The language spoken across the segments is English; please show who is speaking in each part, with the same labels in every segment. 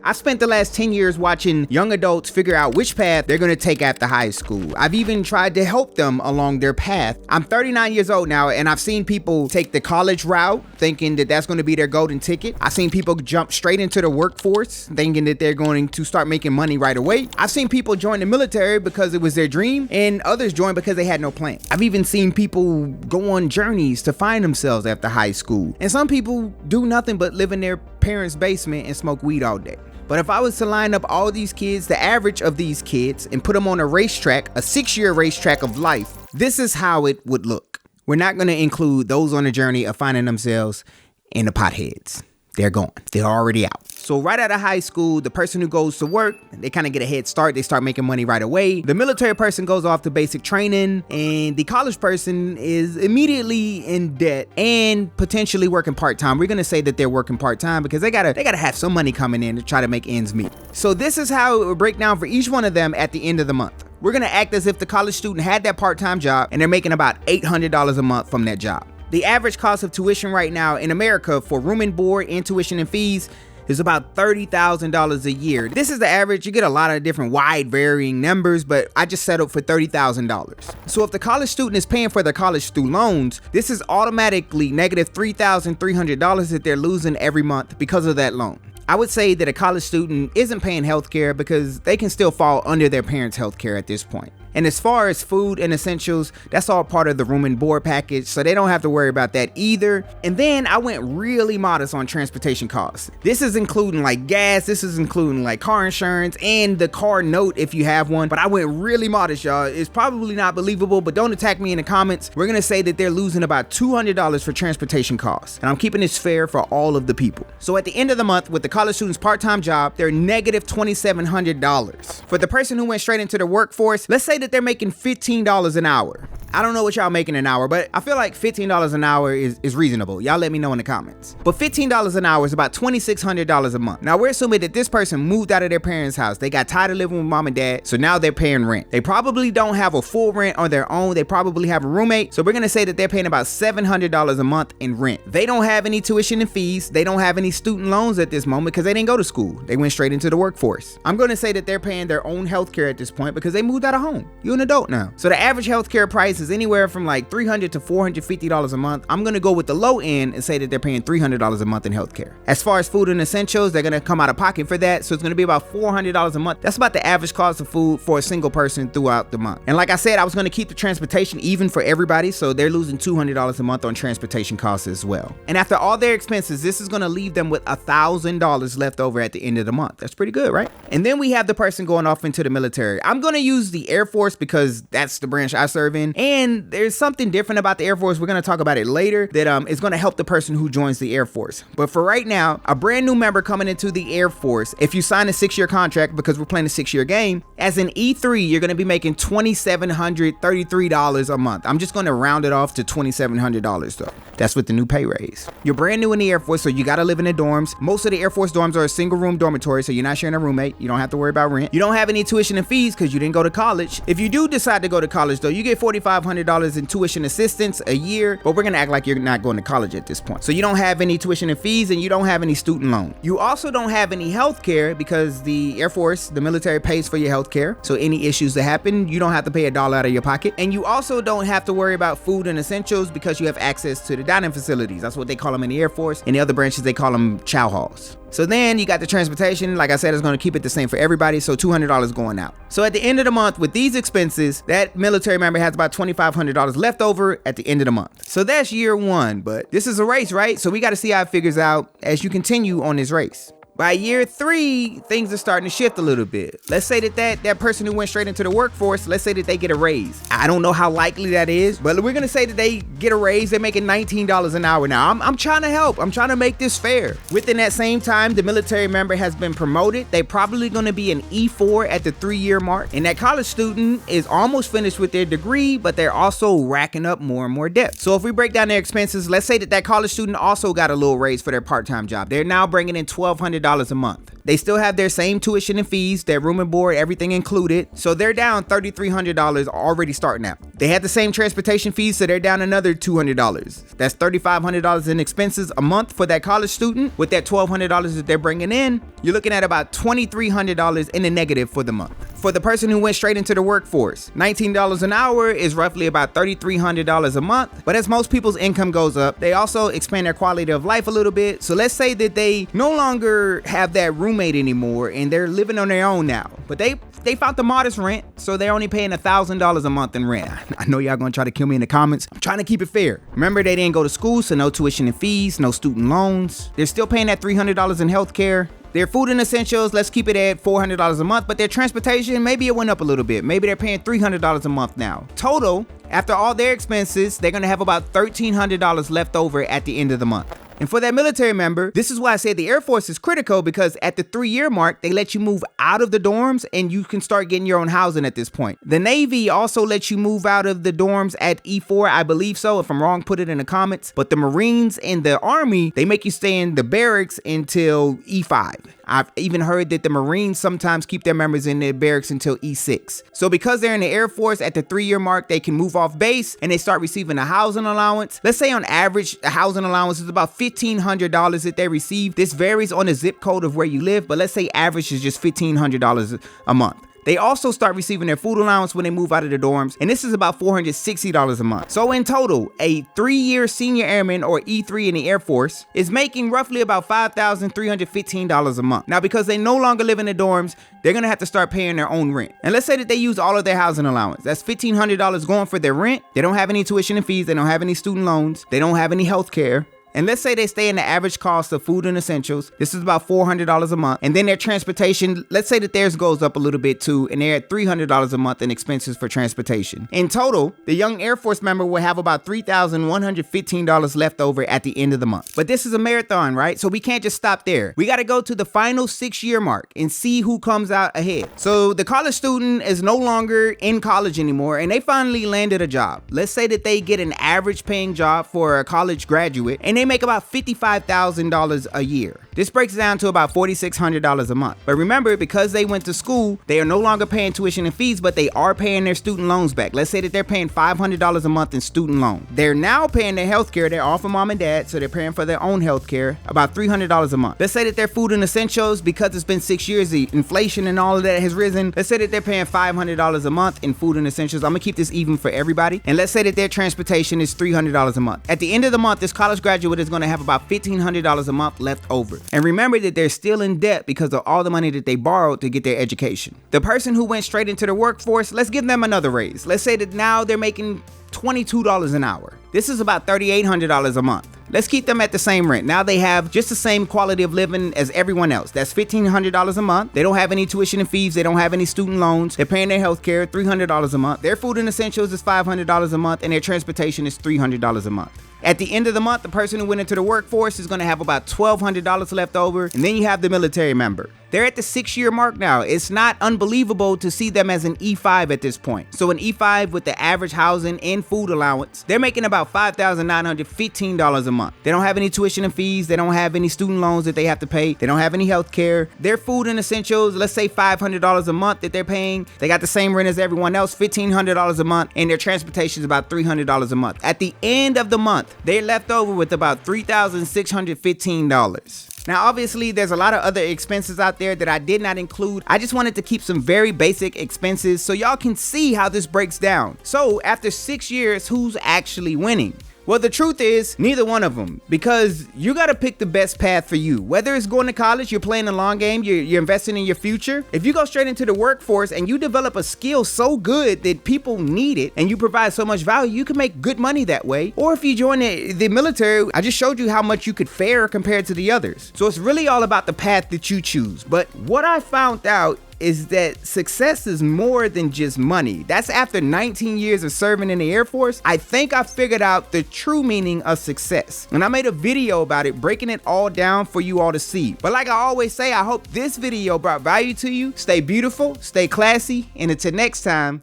Speaker 1: I spent the last 10 years watching young adults figure out which path they're gonna take after high school. I've even tried to help them along their path. I'm 39 years old now, and I've seen people take the college route thinking that that's gonna be their golden ticket. I've seen people jump straight into the workforce thinking that they're going to start making money right away. I've seen people join the military because it was their dream, and others join because they had no plan. I've even seen people go on journeys to find themselves after high school. And some people do nothing but live in their parents' basement and smoke weed all day. But if I was to line up all these kids, the average of these kids, and put them on a racetrack, a 6-year racetrack of life, this is how it would look. We're not going to include those on a journey of finding themselves in the potheads. They're gone. They're already out. So right out of high school, the person who goes to work, they kind of get a head start. They start making money right away. The military person goes off to basic training, and the college person is immediately in debt and potentially working part-time. We're going to say that they're working part-time because they gotta have some money coming in to try to make ends meet. So this is how it would break down for each one of them at the end of the month. We're going to act as if the college student had that part-time job and they're making about $800 a month from that job. The average cost of tuition right now in America for room and board and tuition and fees is about $30,000 a year. This is the average. You get a lot of different wide varying numbers, but I just settled for $30,000. So if the college student is paying for their college through loans, this is automatically negative $3,300 that they're losing every month because of that loan. I would say that a college student isn't paying healthcare because they can still fall under their parents' healthcare at this point. And as far as food and essentials, that's all part of the room and board package, so they don't have to worry about that either. And then I went really modest on transportation costs. This is including like gas, this is including like car insurance and the car note if you have one, but I went really modest, y'all. It's probably not believable, but don't attack me in the comments. We're gonna say that they're losing about $200 for transportation costs, and I'm keeping this fair for all of the people. So at the end of the month, with the college student's part-time job, they're negative $2,700. For the person who went straight into the workforce, let's say that they're making $15 an hour. I don't know what y'all making an hour, but I feel like $15 an hour is reasonable. Y'all let me know in the comments. But $15 an hour is about $2,600 a month. Now we're assuming that this person moved out of their parents' house. They got tired of living with mom and dad, so now they're paying rent. They probably don't have a full rent on their own. They probably have a roommate, so we're gonna say that they're paying about $700 a month in rent. They don't have any tuition and fees. They don't have any student loans at this moment because they didn't go to school. They went straight into the workforce. I'm gonna say that they're paying their own healthcare at this point because they moved out of home. You're an adult now. So the average healthcare price is anywhere from like $300 to $450 a month. I'm gonna go with the low end and say that they're paying $300 a month in healthcare. As far as food and essentials, they're gonna come out of pocket for that, so it's gonna be about $400 a month. That's about the average cost of food for a single person throughout the month. And like I said, I was gonna keep the transportation even for everybody, so they're losing $200 a month on transportation costs as well. And after all their expenses, this is gonna leave them with $1,000 left over at the end of the month. That's pretty good, right? And then we have the person going off into the military. I'm gonna use the Air Force because that's the branch I serve in, and there's something different about the Air Force. We're going to talk about it later that is going to help the person who joins the Air Force. But for right now, a brand new member coming into the Air Force, if you sign a 6-year contract, because we're playing a 6-year game, as an E3, you're going to be making $2,733 a month. I'm just going to round it off to $2,700 though. That's with the new pay raise. You're brand new in the Air Force, so you got to live in the dorms. Most of the Air Force dorms are a single room dormitory, so you're not sharing a roommate. You don't have to worry about rent. You don't have any tuition and fees because you didn't go to college. If you do decide to go to college though, you get $4,500 in tuition assistance a year, but we're gonna act like you're not going to college at this point. So you don't have any tuition and fees, and you don't have any student loan. You also don't have any health care because the Air Force, the military, pays for your health care. So any issues that happen, you don't have to pay $1 out of your pocket. And you also don't have to worry about food and essentials because you have access to the dining facilities. That's what they call them in the Air Force. In the other branches, they call them chow halls. So then you got the transportation. Like I said, it's going to keep it the same for everybody, so $200 going out. So at the end of the month, with these expenses, that military member has about $2,500 left over at the end of the month. So that's year one, but this is a race, right? So we got to see how it figures out as you continue on this race. By year 3, things are starting to shift a little bit. Let's say that person who went straight into the workforce, let's say that they get a raise. I don't know how likely that is, but we're gonna say that they get a raise. They're making $19 an hour now. I'm trying to help. I'm trying to make this fair. Within that same time, the military member has been promoted. They're probably gonna be an E4 at the 3-year mark. And that college student is almost finished with their degree, but they're also racking up more and more debt. So if we break down their expenses, let's say that college student also got a little raise for their part-time job. They're now bringing in $1,200 $3,300 a month. They still have their same tuition and fees, their room and board, everything included. So they're down $3,300 already starting out. They had the same transportation fees, so they're down another $200. That's $3,500 in expenses a month for that college student. With that $1,200 that they're bringing in, you're looking at about $2,300 in the negative for the month. For the person who went straight into the workforce, $19 an hour is roughly about $3,300 a month. But as most people's income goes up, they also expand their quality of life a little bit. So let's say that they no longer have that roommate anymore and they're living on their own now. But they found the modest rent, so they're only paying $1,000 a month in rent. I know y'all gonna try to kill me in the comments. I'm trying to keep it fair. Remember, they didn't go to school, so no tuition and fees, no student loans. They're still paying that $300 in healthcare. Their food and essentials, let's keep it at $400 a month, but their transportation, maybe it went up a little bit. Maybe they're paying $300 a month now. Total, after all their expenses, they're gonna have about $1,300 left over at the end of the month. And for that military member, this is why I say the Air Force is critical, because at the 3-year mark, they let you move out of the dorms and you can start getting your own housing at this point. The Navy also lets you move out of the dorms at E4, I believe so. If I'm wrong, put it in the comments. But the Marines and the Army, they make you stay in the barracks until E5. I've even heard that the Marines sometimes keep their members in their barracks until E6. So because they're in the Air Force, at the 3-year mark, they can move off base and they start receiving a housing allowance. Let's say on average, a housing allowance is about $1,500 that they receive. This varies on the zip code of where you live, but let's say average is just $1,500 a month. They also start receiving their food allowance when they move out of the dorms, and this is about $460 a month. So in total, a 3-year senior airman, or E3 in the Air Force, is making roughly about $5,315 a month. Now, because they no longer live in the dorms, they're gonna have to start paying their own rent. And let's say that they use all of their housing allowance. That's $1,500 going for their rent. They don't have any tuition and fees. They don't have any student loans. They don't have any health care. And let's say they stay in the average cost of food and essentials. This is about $400 a month. And then their transportation, let's say that theirs goes up a little bit too, and they're at $300 a month in expenses for transportation. In total, the young Air Force member will have about $3,115 left over at the end of the month. But this is a marathon, right? So we can't just stop there. We got to go to the final 6-year mark and see who comes out ahead. So the college student is no longer in college anymore, and they finally landed a job. Let's say that they get an average paying job for a college graduate, and they make about $55,000 a year. This breaks down to about $4,600 a month. But remember, because they went to school, they are no longer paying tuition and fees, but they are paying their student loans back. Let's say that they're paying $500 a month in student loan. They're now paying their health care. They're off of mom and dad, so they're paying for their own health care, about $300 a month. Let's say that their food and essentials, because it's been 6 years, the inflation and all of that has risen. Let's say that they're paying $500 a month in food and essentials. I'm gonna keep this even for everybody. And let's say that their transportation is $300 a month. At the end of the month, this college graduate is gonna have about $1,500 a month left over. And remember that they're still in debt because of all the money that they borrowed to get their education. The person who went straight into the workforce, let's give them another raise. Let's say that now they're making $22 an hour. This is about $3,800 a month. Let's keep them at the same rent. Now they have just the same quality of living as everyone else. That's $1,500 a month. They don't have any tuition and fees. They don't have any student loans. They're paying their health care, $300 a month. Their food and essentials is $500 a month, and their transportation is $300 a month. At the end of the month, the person who went into the workforce is going to have about $1,200 left over. And then you have the military member. They're at the 6-year mark now. It's not unbelievable to see them as an E5 at this point. So an E5 with the average housing and food allowance, they're making about $5,915 a month. They don't have any tuition and fees. They don't have any student loans that they have to pay. They don't have any health care. Their food and essentials, let's say $500 a month that they're paying. They got the same rent as everyone else, $1,500 a month, and their transportation is about $300 a month. At the end of the month, they're left over with about $3,615. Now, obviously, there's a lot of other expenses out there that I did not include. I just wanted to keep some very basic expenses so y'all can see how this breaks down. So after 6 years, who's actually winning? Well, the truth is neither one of them, because you got to pick the best path for you. Whether it's going to college, you're playing the long game, you're investing in your future. If you go straight into the workforce and you develop a skill so good that people need it and you provide so much value, you can make good money that way. Or if you join the military, I just showed you how much you could fare compared to the others. So it's really all about the path that you choose. But what I found out is that success is more than just money. That's after 19 years of serving in the Air Force. I think I figured out the true meaning of success. And I made a video about it, breaking it all down for you all to see. But like I always say, I hope this video brought value to you. Stay beautiful, stay classy, and until next time,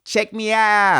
Speaker 1: check me out.